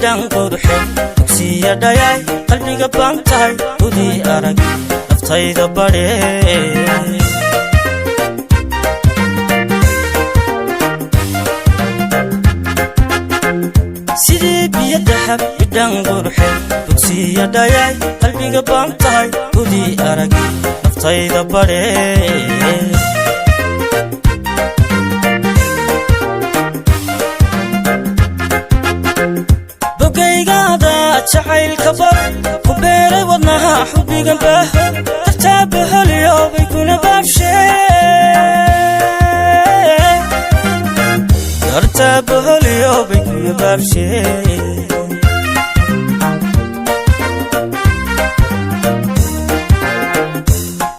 bidhaan quruxe dugsiya dhayay qalbiga baan tahay udii arag naftayda badhe sidii biyo dahab bidhaan quruxe dugsiya dhayay qalbiga baan tahay udii arag naftayda badhe jacaylka bar ku beeray wadnaha xubbigan baaho tartaaba holiyoobay kuna baabshee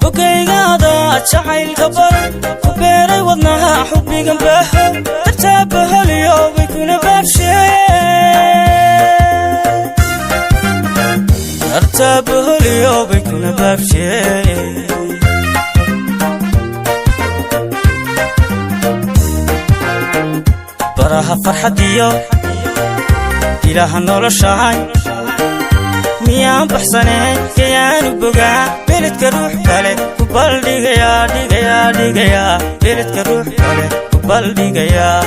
bogaygaada jacaylka bar ku beeray wadnaha xubbigan baaho tartaaba holiyoobay kuna baabshee artabaholiyoobay kuna baabshee baraha farxadiyo ilaaha noloshahay miyaan baxsaneen kayaanu bogaa beledka ruux kale ku baldhigayaa beledka ruux kale ku baldhigayaa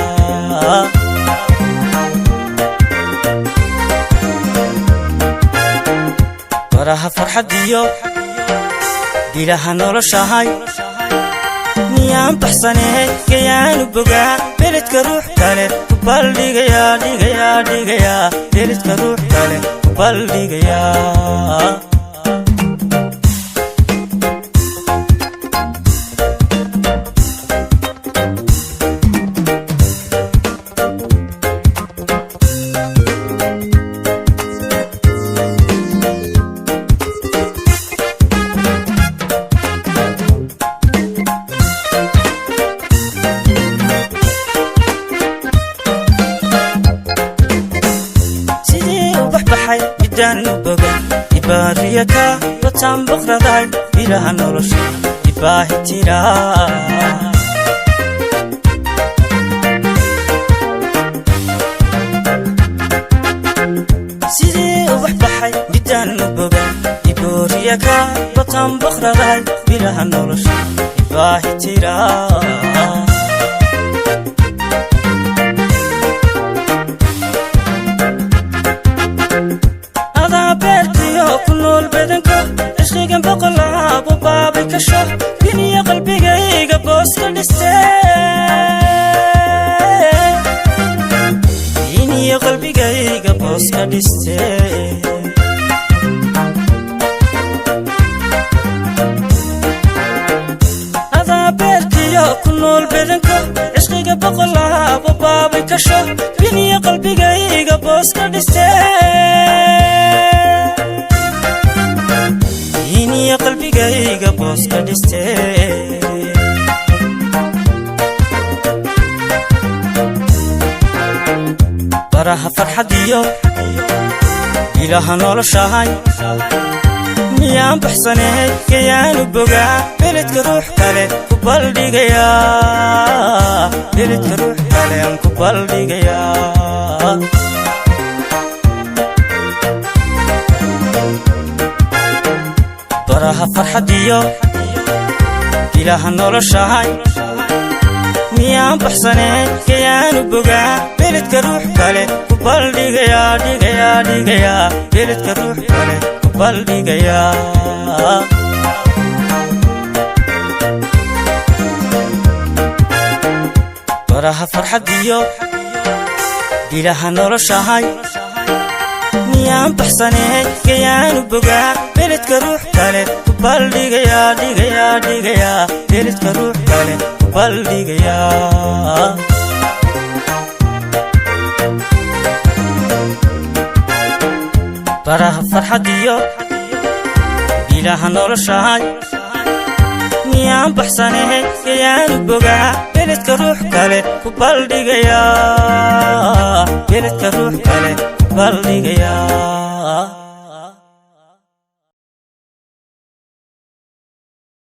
baraha farxadiyo ilaaha noloshahay miyaan baxsanee kayaanu bogaa beledka ruux kale ku baldhigayaa beledka ruux kale ku baldhigayaa bidhaan boga ibaariyaka bataan boqraday ilaha nolosha ibaahi tira sidii ubax baxay bidhaan boga ibaariyaka bataan boqraday ilaha nolosha ibaahi tira كنول بدنك عشقاً بقلاب وبابي كشف بني قلبي قيقى بوسك الاستيل بني قلبي قيقى بوسك الاستيل هذا بيرتي يا كنول بدنك عشقاً بقلاب وبابي كشف بني قلبي قيقى بوسك الاستيل يا قلبي قايقة بوسك الاستيل براها فرحديو إلها noloshahay miyaan baxsanee kayaanu bogaa beledka ruux kale ku baldhigayaa beledka ruux kale aan ku baldhigayaa baraha farxadiyo ilaaha noloshahay miyaan baxsanee kayaanu bogaa beledka ruux kale ku baldhigayaa beledka ruux kale ku baldhigayaa baraha farxadiyo ilaaha noloshahay miyaan baxsanee kayaanu bogaa beledka ruux kale ku baldhigayaa beledka ruux kale ku baldhigayaa baraha farxadiyo ilaaha noloshahay miyaan baxsanee kayaanu bogaa beledka ruux kale ku baldhigayaa beledka ruux kale ku baldhigayaa